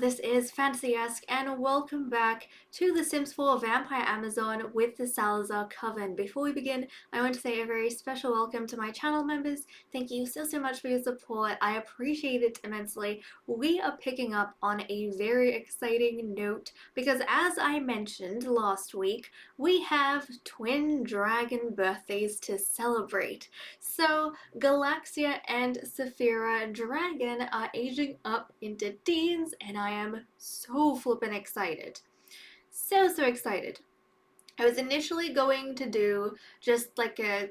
this is FantasyEsque and welcome back to The Sims 4 Vampire Amazon with the Salazar Coven. Before we begin, I want to say a very special welcome to my channel members. Thank you so much for your support. I appreciate it immensely. We are picking up on a very exciting note because, as I mentioned last week, we have twin dragon birthdays to celebrate. So Galaxia and Saphira Dragon are aging up into teens, and I am so flippin' excited. So excited. I was initially going to do just like a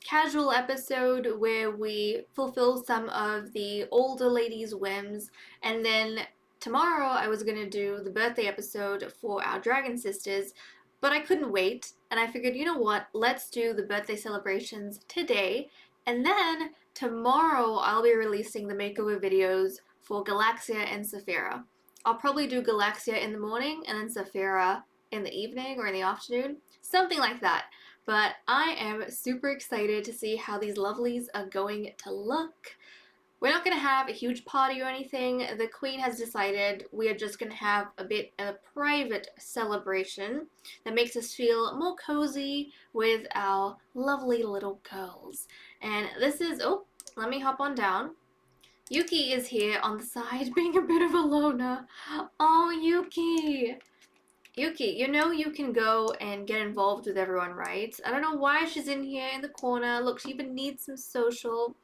casual episode where we fulfill some of the older ladies' whims, and then tomorrow I was going to do the birthday episode for our dragon sisters, but I couldn't wait, and I figured, you know what, let's do the birthday celebrations today, and then tomorrow I'll be releasing the makeover videos for Galaxia and Saphira. I'll probably do Galaxia in the morning and then Saphira in the evening or in the afternoon, something like that. But I am super excited to see how these lovelies are going to look. We're not going to have a huge party or anything. The Queen has decided we are just going to have a bit of a private celebration that makes us feel more cozy with our lovely little girls. And this is, oh, let me hop on down. Yuki is here on the side being a bit of a loner. Oh, Yuki! Yuki, you know you can go and get involved with everyone, right? I don't know why she's in here in the corner. Look, she even needs some social.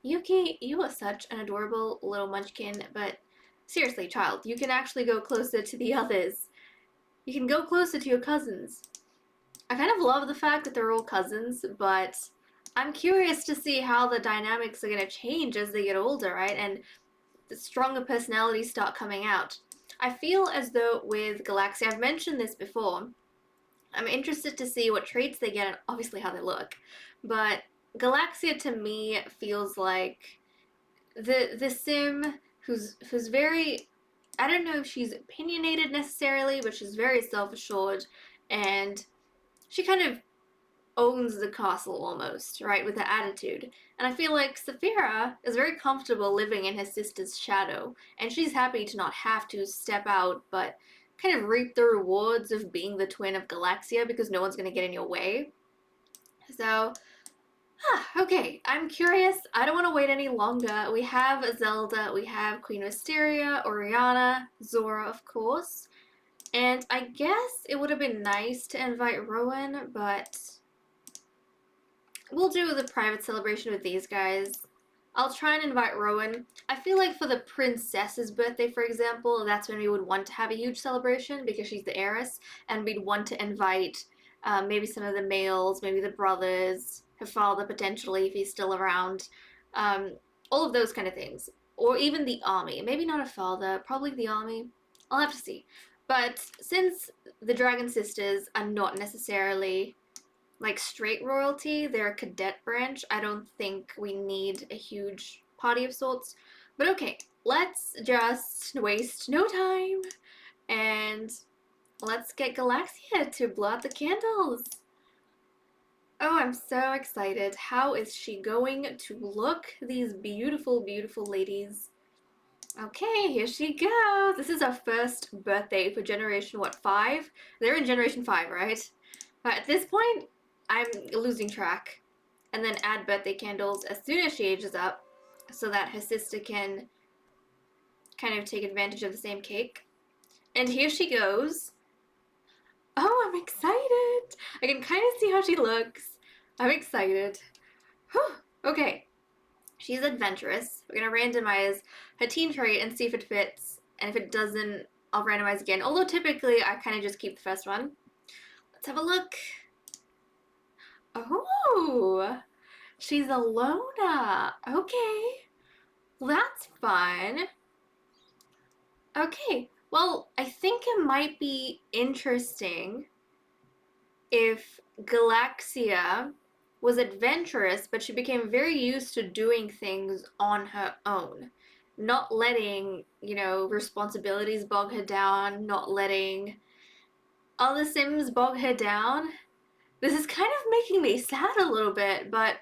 Yuki, you are such an adorable little munchkin, but seriously, child, you can actually go closer to the others. You can go closer to your cousins. I kind of love the fact that they're all cousins, but I'm curious to see how the dynamics are going to change as they get older, right? And the stronger personalities start coming out. I feel as though with Galaxia, I've mentioned this before, I'm interested to see what traits they get and obviously how they look, but Galaxia to me feels like the sim who's very, I don't know if she's opinionated necessarily, but she's very self-assured, and she kind of owns the castle almost, right, with her attitude. And I feel like Saphira is very comfortable living in her sister's shadow, and she's happy to not have to step out, but kind of reap the rewards of being the twin of Galaxia because no one's going to get in your way. So, okay, I'm curious. I don't want to wait any longer. We have Zelda, we have Queen Wisteria, Oriana, Zora, of course. And I guess it would have been nice to invite Rowan, but we'll do the private celebration with these guys. I'll try and invite Rowan. I feel like for the princess's birthday, for example, that's when we would want to have a huge celebration because she's the heiress, and we'd want to invite maybe some of the males, maybe the brothers, her father potentially if he's still around, all of those kind of things. Or even the army. Maybe not a father, probably the army. I'll have to see. But since the Dragon Sisters are not necessarily like straight royalty, they're a cadet branch, I don't think we need a huge party of sorts. But okay, let's just waste no time and let's get Galaxia to blow out the candles. Oh, I'm so excited. How is she going to look? These beautiful, beautiful ladies. Okay, here she goes. This is our first birthday for generation, what, 5? They're in generation 5, right? But at this point, I'm losing track. And then add birthday candles as soon as she ages up so that her sister can kind of take advantage of the same cake. And here she goes. Oh, I'm excited. I can kind of see how she looks. I'm excited. Whew. Okay. She's adventurous. We're going to randomize her teen trait and see if it fits. And if it doesn't, I'll randomize again. Although typically, I kind of just keep the first one. Let's have a look. Oh, she's a loner. Okay. Well, that's fun. Okay. Well, I think it might be interesting if Galaxia was adventurous, but she became very used to doing things on her own. Not letting, you know, responsibilities bog her down, not letting other Sims bog her down. This is kind of making me sad a little bit, but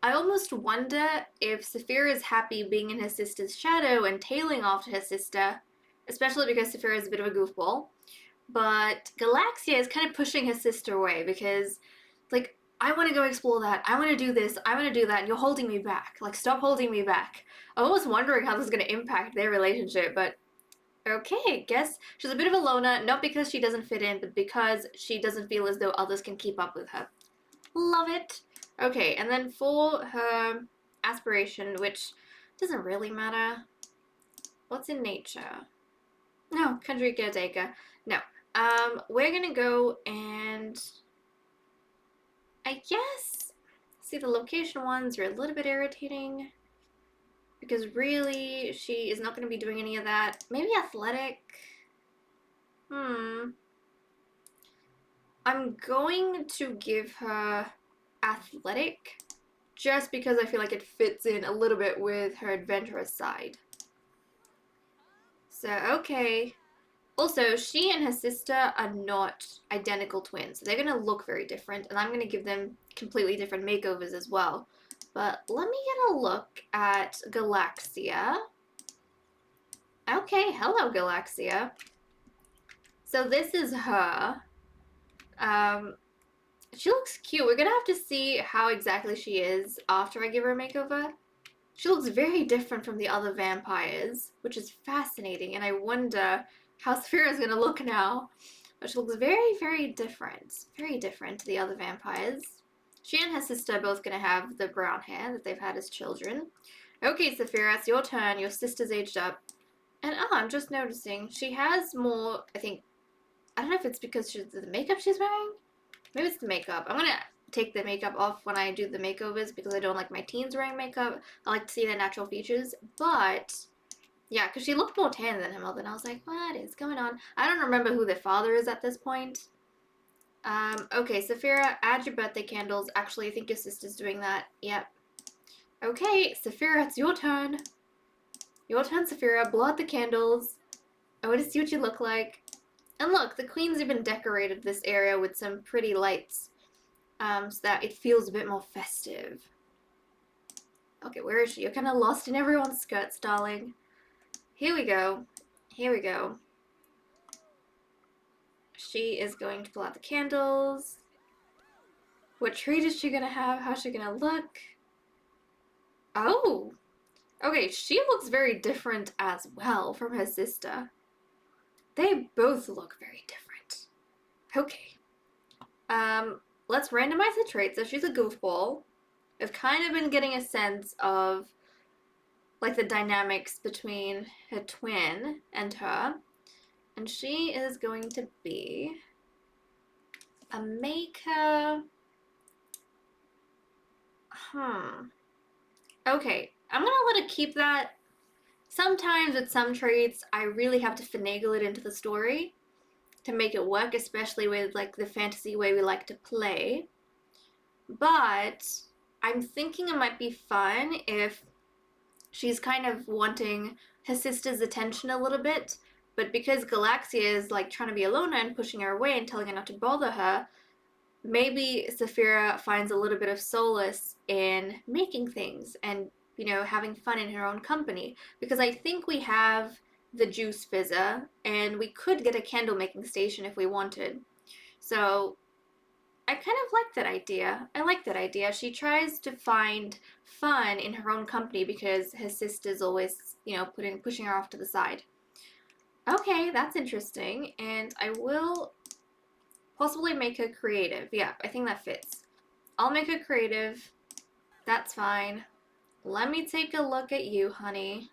I almost wonder if Saphira is happy being in her sister's shadow and tailing after her sister, especially because Saphira is a bit of a goofball. But Galaxia is kind of pushing his sister away because, like, I want to go explore that. I want to do this. I want to do that. And you're holding me back. Like, stop holding me back. I was wondering how this is going to impact their relationship, but okay, guess she's a bit of a loner, not because she doesn't fit in, but because she doesn't feel as though others can keep up with her. Love it. Okay, and then for her aspiration, which doesn't really matter. What's in nature? No, country caretaker. No. We're gonna go and I guess see the location ones are a little bit irritating because really she is not gonna be doing any of that. Maybe athletic. I'm going to give her athletic just because I feel like it fits in a little bit with her adventurous side. So, okay. Also, she and her sister are not identical twins, so they're going to look very different, and I'm going to give them completely different makeovers as well. But let me get a look at Galaxia. Okay, hello, Galaxia. So this is her. She looks cute. We're going to have to see how exactly she is after I give her a makeover. She looks very different from the other vampires, which is fascinating, and I wonder how Saphira is going to look now. But she looks very, very different. Very different to the other vampires. She and her sister are both going to have the brown hair that they've had as children. Okay, Saphira, it's your turn. Your sister's aged up. And I'm just noticing she has more, I think, I don't know if it's because the makeup she's wearing? Maybe it's the makeup. I'm going to take the makeup off when I do the makeovers because I don't like my teens wearing makeup. I like to see their natural features. But yeah, because she looked more tan than her mother, and I was like, what is going on? I don't remember who their father is at this point. Okay, Saphira, add your birthday candles. Actually, I think your sister's doing that. Yep. Okay, Saphira, it's your turn. Your turn, Saphira. Blow out the candles. I want to see what you look like. And look, the queen's even decorated this area with some pretty lights. So that it feels a bit more festive. Okay, where is she? You're kind of lost in everyone's skirts, darling. Here we go. Here we go. She is going to pull out the candles. What treat is she gonna have? How's she gonna look? Oh! Okay, she looks very different as well from her sister. They both look very different. Okay. Let's randomize the traits. So she's a goofball. I've kind of been getting a sense of like the dynamics between her twin and her. And she is going to be a maker. Okay, I'm gonna let it keep that. Sometimes with some traits, I really have to finagle it into the story to make it work, especially with like the fantasy way we like to play. But I'm thinking it might be fun if she's kind of wanting her sister's attention a little bit, but because Galaxia is like trying to be alone and pushing her away and telling her not to bother her, maybe Saphira finds a little bit of solace in making things and, you know, having fun in her own company. Because I think we have the juice fizzer, and we could get a candle making station if we wanted. So I kind of like that idea. I like that idea. She tries to find fun in her own company because her sister's always, you know, pushing her off to the side. Okay, that's interesting. And I will possibly make her creative. Yeah, I think that fits. I'll make her creative. That's fine. Let me take a look at you, honey.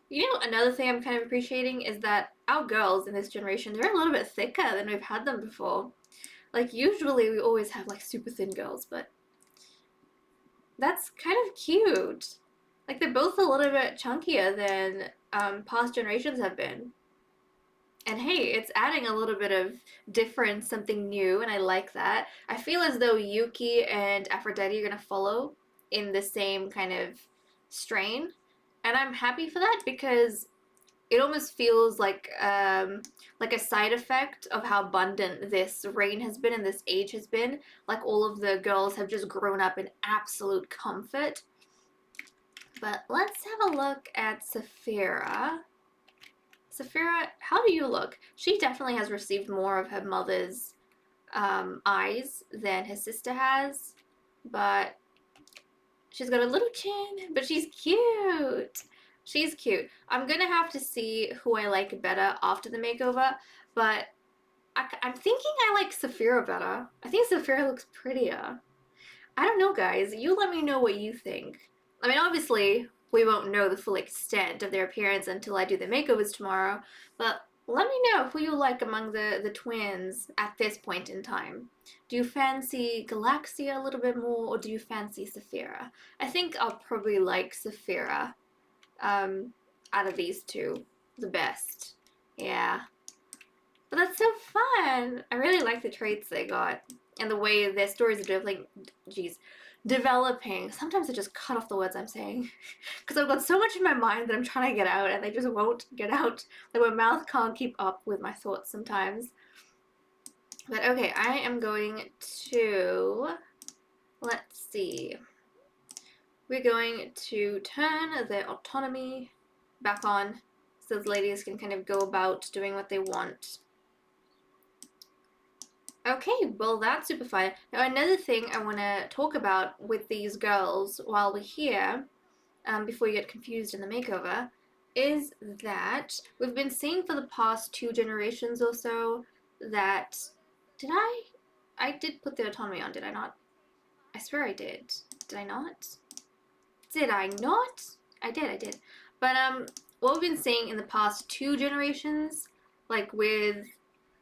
You know, another thing I'm kind of appreciating is that our girls in this generation, they're a little bit thicker than we've had them before. Like, usually we always have, like, super thin girls, but that's kind of cute. Like, they're both a little bit chunkier than past generations have been. And hey, it's adding a little bit of difference, something new, and I like that. I feel as though Yuki and Aphrodite are gonna follow in the same kind of strain. And I'm happy for that because it almost feels like a side effect of how abundant this reign has been and this age has been. Like all of the girls have just grown up in absolute comfort. But let's have a look at Saphira. Saphira, how do you look? She definitely has received more of her mother's eyes than her sister has, but she's got a little chin, but she's cute. She's cute. I'm gonna have to see who I like better after the makeover, but I'm thinking I like Saphira better. I think Saphira looks prettier. I don't know, guys. You let me know what you think. I mean, obviously, we won't know the full extent of their appearance until I do the makeovers tomorrow, but let me know who you like among the twins at this point in time. Do you fancy Galaxia a little bit more, or do you fancy Saphira? I think I'll probably like Saphira out of these two the best. Yeah. But that's so fun. I really like the traits they got and the way their stories are developing. Sometimes I just cut off the words I'm saying because I've got so much in my mind that I'm trying to get out and they just won't get out. Like my mouth can't keep up with my thoughts sometimes. But okay, I am going to, let's see. We're going to turn the autonomy back on so the ladies can kind of go about doing what they want. Okay, well that's super fun. Now another thing I want to talk about with these girls while we're here, before you get confused in the makeover, is that we've been seeing for the past 2 generations or so that, I did put the autonomy on, did I not? I swear I did. Did I not? Did I not? I did. But what we've been seeing in the past 2 generations, like with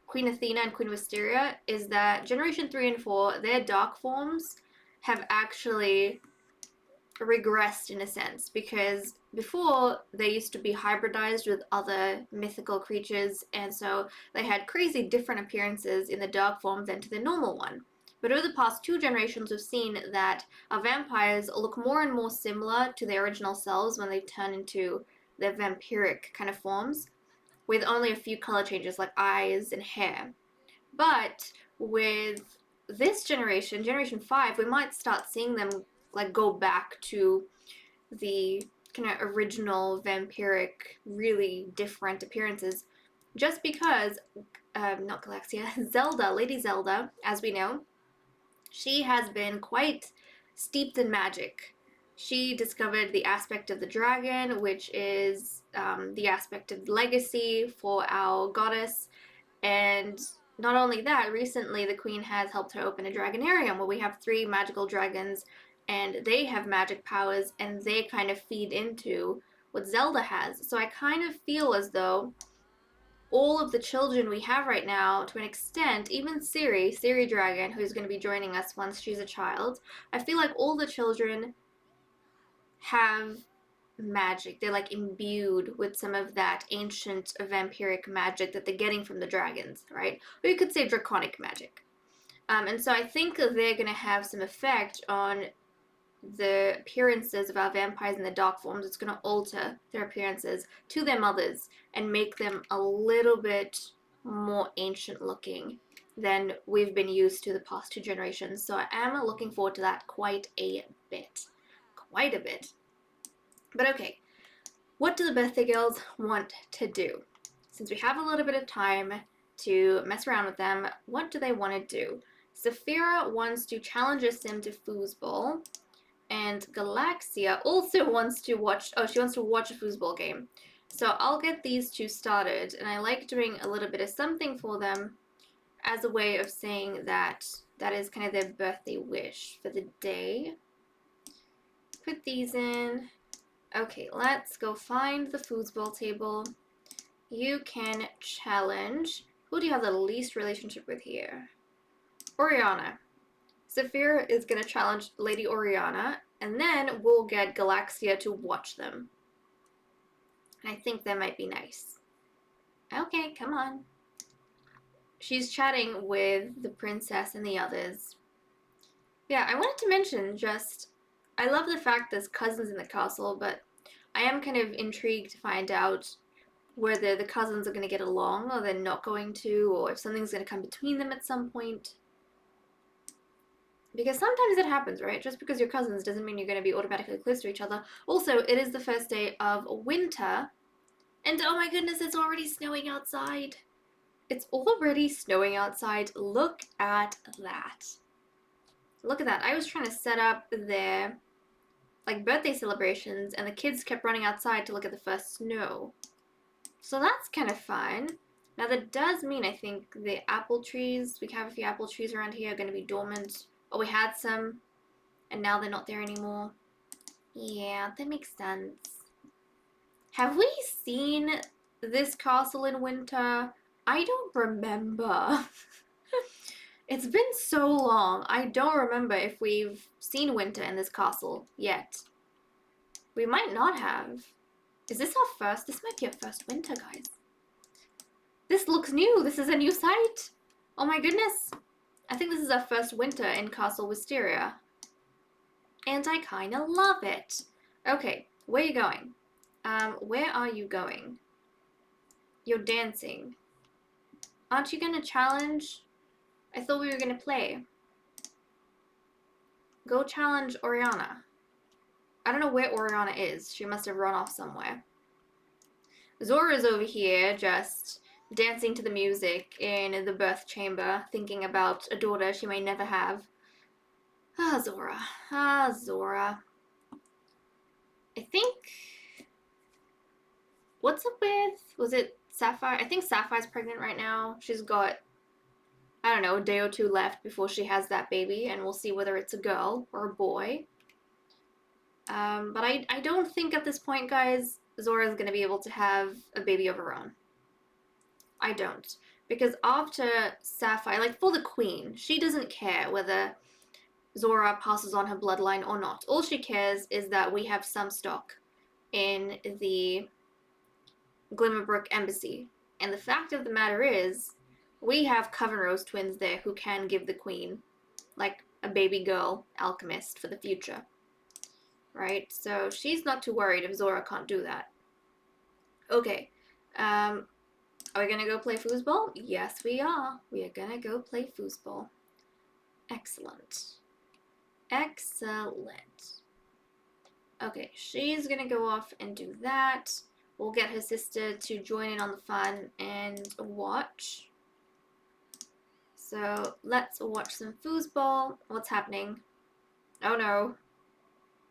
Queen Athena and Queen Wisteria, is that Generation 3 and 4, their dark forms have actually regressed in a sense, because before they used to be hybridized with other mythical creatures, and so they had crazy different appearances in the dark form than to the normal one. But over the past 2 generations, we've seen that our vampires look more and more similar to their original selves when they turn into their vampiric kind of forms, with only a few color changes like eyes and hair. But with this generation, Generation 5, we might start seeing them like go back to the kind of original vampiric, really different appearances, just because, not Galaxia, Zelda, Lady Zelda, as we know, she has been quite steeped in magic. She discovered the aspect of the dragon, which is the aspect of legacy for our goddess. And not only that, recently the queen has helped her open a dragonarium where we have 3 magical dragons and they have magic powers and they kind of feed into what Zelda has. So I kind of feel as though all of the children we have right now, to an extent, even Siri Dragon, who's going to be joining us once she's a child, I feel like all the children have magic. They're like imbued with some of that ancient vampiric magic that they're getting from the dragons, right? Or you could say draconic magic. And so I think they're going to have some effect on the appearances of our vampires in the dark forms. It's going to alter their appearances to their mothers and make them a little bit more ancient looking than we've been used to the past 2 generations. So I am looking forward to that quite a bit. Quite a bit. But okay, what do the birthday girls want to do? Since we have a little bit of time to mess around with them, what do they want to do? Saphira wants to challenge a sim to foosball, and Galaxia also wants to watch, she wants to watch a foosball game. So I'll get these 2 started, and I like doing a little bit of something for them as a way of saying that that is kind of their birthday wish for the day. Put these in. Okay, let's go find the foosball table. You can challenge. Who do you have the least relationship with here? Oriana. Saphira is going to challenge Lady Oriana, and then we'll get Galaxia to watch them. And I think that might be nice. Okay, come on. She's chatting with the princess and the others. Yeah, I wanted to mention just, I love the fact there's cousins in the castle, but I am kind of intrigued to find out whether the cousins are going to get along or they're not going to, or if something's going to come between them at some point. Because sometimes it happens, right? Just because you're cousins doesn't mean you're going to be automatically close to each other. Also, it is the first day of winter, And oh my goodness, it's already snowing outside. It's already snowing outside. Look at that. Look at that. I was trying to set up their like birthday celebrations and the kids kept running outside to look at the first snow. So that's kind of fun. Now that does mean I think the apple trees, we have a few apple trees around here, are going to be dormant. Oh, we had some and now they're not there anymore. Yeah, that makes sense. Have we seen this castle in winter? I don't remember. It's been so long. I don't remember if we've seen winter in this castle yet. We might not have. Is this our first? This might be our first winter, guys. This looks new. This is a new site. Oh my goodness. I think this is our first winter in Castle Wisteria. And I kind of love it. Okay, where are you going? Where are you going? You're dancing. Aren't you gonna challenge? I thought we were gonna play. Go challenge Oriana. I don't know where Oriana is. She must have run off somewhere. Zora's over here just dancing to the music in the birth chamber, thinking about a daughter she may never have. Ah, Zora. Ah, Zora. I think... What's up with... Was it Sapphire? I think Sapphire's pregnant right now. She's got, I don't know, a day or two left before she has that baby, and we'll see whether it's a girl or a boy. But I don't think at this point, guys, Zora's going to be able to have a baby of her own. I don't. Because after Sapphire, like for the queen, she doesn't care whether Zora passes on her bloodline or not. All she cares is that we have some stock in the Glimmerbrook embassy. And the fact of the matter is, we have Coven Rose twins there who can give the queen, like, a baby girl alchemist for the future. Right? So she's not too worried if Zora can't do that. Okay. Are we gonna go play foosball? Yes, we are. We are gonna go play foosball. Excellent. Excellent. Okay, she's gonna go off and do that. We'll get her sister to join in on the fun and watch. So let's watch some foosball. What's happening? Oh no.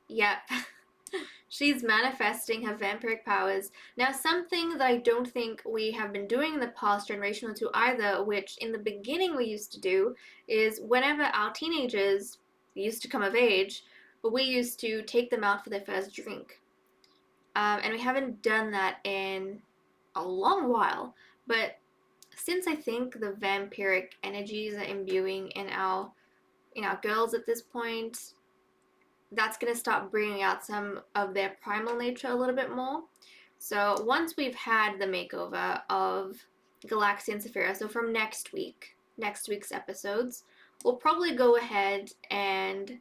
Yep. She's manifesting her vampiric powers. Now, something that I don't think we have been doing in the past generation or two either, which in the beginning we used to do, is whenever our teenagers used to come of age, we used to take them out for their first drink. And we haven't done that in a long while, but since I think the vampiric energies are imbuing in our girls at this point, that's going to start bringing out some of their primal nature a little bit more. So once we've had the makeover of Galaxia and Saphira, so from next week's episodes, we'll probably go ahead and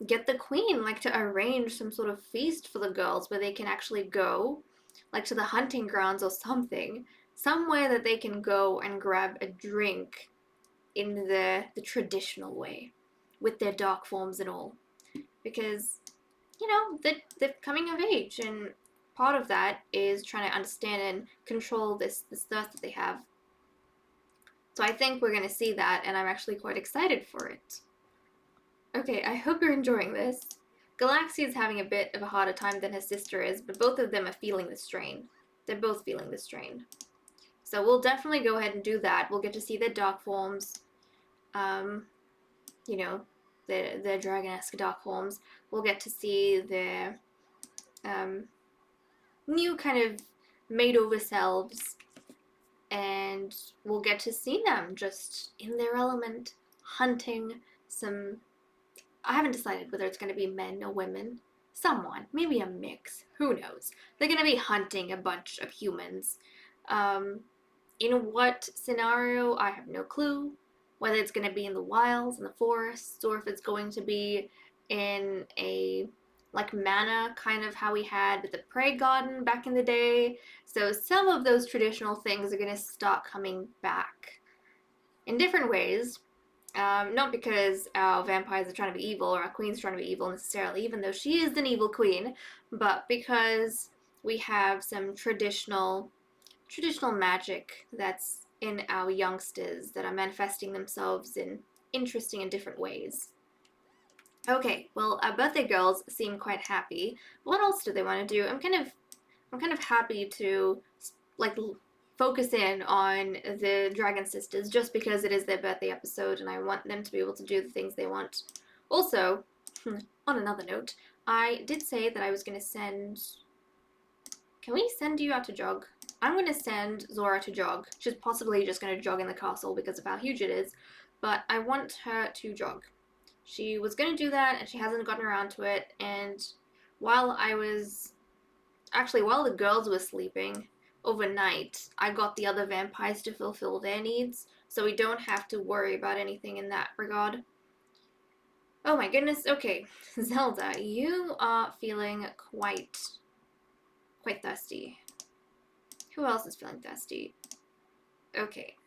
get the queen, like, to arrange some sort of feast for the girls where they can actually go, like, to the hunting grounds or something, somewhere that they can go and grab a drink in the traditional way, with their dark forms and all. Because, they're coming of age, and part of that is trying to understand and control this thirst that they have. So I think we're going to see that, and I'm actually quite excited for it. Okay, I hope you're enjoying this. Galaxia is having a bit of a harder time than her sister is, but both of them are feeling the strain. They're both feeling the strain. So we'll definitely go ahead and do that. We'll get to see their dark forms. Their dragon-esque dark forms. We'll get to see their new kind of made-over selves. And we'll get to see them just in their element, hunting some... I haven't decided whether it's going to be men or women. Someone. Maybe a mix. Who knows? They're going to be hunting a bunch of humans. In what scenario? I have no clue. Whether it's going to be in the wilds, in the forests, or if it's going to be in a, like, manor, kind of how we had with the Prey Garden back in the day. So some of those traditional things are going to start coming back in different ways. Not because our vampires are trying to be evil or our queen's trying to be evil necessarily, even though she is an evil queen, but because we have some traditional magic that's in our youngsters that are manifesting themselves in interesting and different ways. Okay, well, our birthday girls seem quite happy. What else do they want to do? I'm kind of happy to like focus in on the Dragon Sisters just because it is their birthday episode and I want them to be able to do the things they want. Also, on another note, I did say that I was going to send... Can we send you out to jog? I'm going to send Zora to jog. She's possibly just going to jog in the castle because of how huge it is, but I want her to jog. She was going to do that and she hasn't gotten around to it, and while the girls were sleeping overnight, I got the other vampires to fulfill their needs, so we don't have to worry about anything in that regard. Oh my goodness, okay. Zelda, you are feeling quite thirsty. Who else is feeling thirsty? Okay.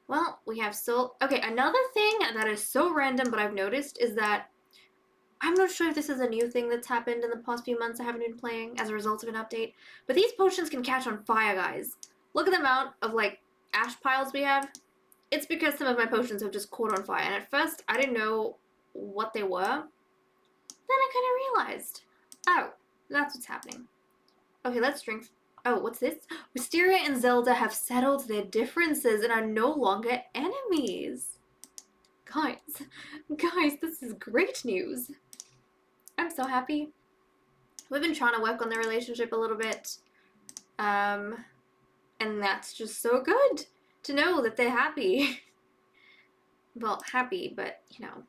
Well, we have Soul. Okay, another thing that is so random but I've noticed is that I'm not sure if this is a new thing that's happened in the past few months I haven't been playing as a result of an update, but these potions can catch on fire, guys. Look at the amount of, like, ash piles we have. It's because some of my potions have just caught on fire, and at first I didn't know what they were. Then I kind of realized. Oh, that's what's happening. Okay, let's drink. Oh, what's this? Wisteria and Zelda have settled their differences and are no longer enemies. Guys, this is great news. I'm so happy. We've been trying to work on the relationship a little bit. And that's just so good to know that they're happy. Well, happy, but, you know,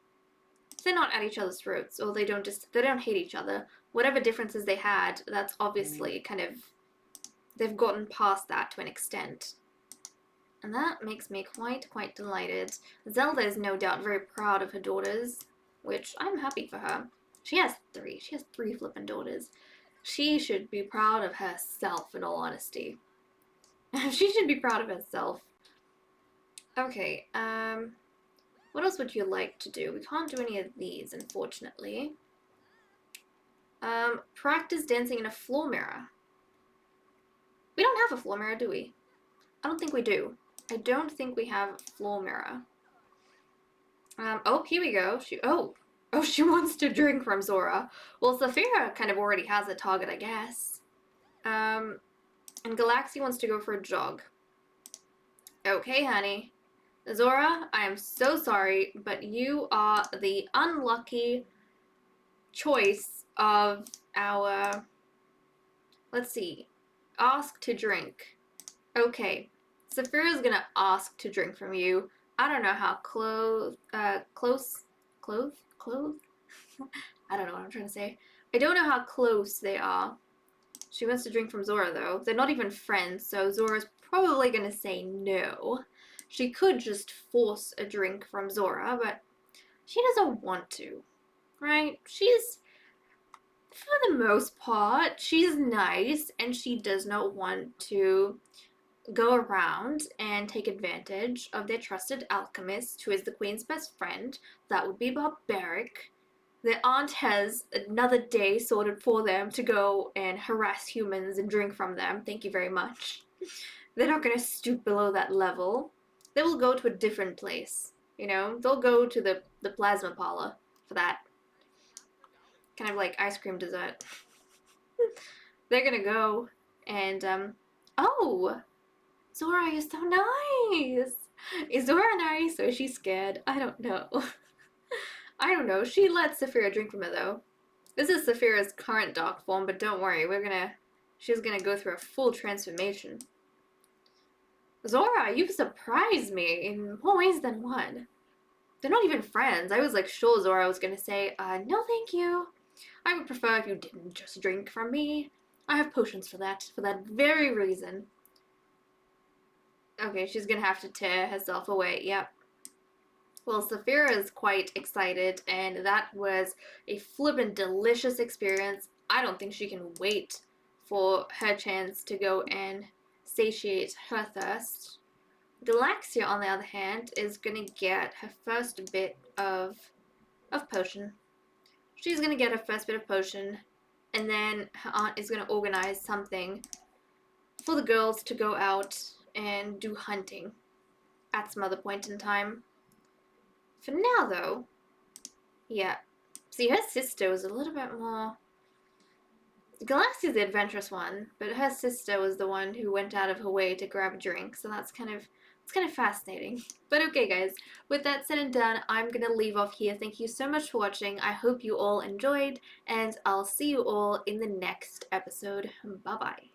they're not at each other's throats, or they don't hate each other. Whatever differences they had, that's obviously kind of, they've gotten past that to an extent. And that makes me quite delighted. Zelda is no doubt very proud of her daughters, which I'm happy for her. She has three flippin' daughters. She should be proud of herself, in all honesty. She should be proud of herself. Okay, what else would you like to do? We can't do any of these, unfortunately. Practice dancing in a floor mirror. We don't have a floor mirror, do we? I don't think we do. I don't think we have a floor mirror. Oh, here we go. She wants to drink from Zora. Well, Saphira kind of already has a target, I guess. And Galaxy wants to go for a jog. Okay, honey. Zora, I am so sorry, but you are the unlucky choice of our... Let's see. Ask to drink. Okay. Saphira's gonna ask to drink from you. I don't know how close? I don't know what I'm trying to say. I don't know how close they are. She wants to drink from Zora, though. They're not even friends, so Zora's probably gonna say no. She could just force a drink from Zora, but she doesn't want to, right? She's, for the most part, she's nice, and she does not want to go around and take advantage of their trusted alchemist, who is the queen's best friend. That would be barbaric. Their aunt has another day sorted for them to go and harass humans and drink from them. Thank you very much. They're not going to stoop below that level. They will go to a different place. You know, they'll go to the plasma parlor for that. Kind of like ice cream dessert. They're going to go and, oh! Zora, you're so nice! Is Zora nice or is she scared? I don't know. I don't know. She let Saphira drink from it, though. This is Saphira's current dark form, but don't worry. She's gonna go through a full transformation. Zora, you've surprised me in more ways than one. They're not even friends. I was like sure Zora was gonna say, no thank you. I would prefer if you didn't just drink from me. I have potions for that very reason. Okay, she's gonna have to tear herself away, yep. Well, Saphira is quite excited, and that was a flippin' delicious experience. I don't think she can wait for her chance to go and satiate her thirst. Galaxia, on the other hand, is gonna get her first bit of potion. She's gonna get her first bit of potion, and then her aunt is going to organize something for the girls to go out and do hunting at some other point in time. For now, though, yeah. See, her sister was a little bit more. Galaxia's the adventurous one, but her sister was the one who went out of her way to grab a drink, so it's kind of fascinating. But okay, guys, with that said and done, I'm gonna leave off here. Thank you so much for watching. I hope you all enjoyed, and I'll see you all in the next episode. Bye bye.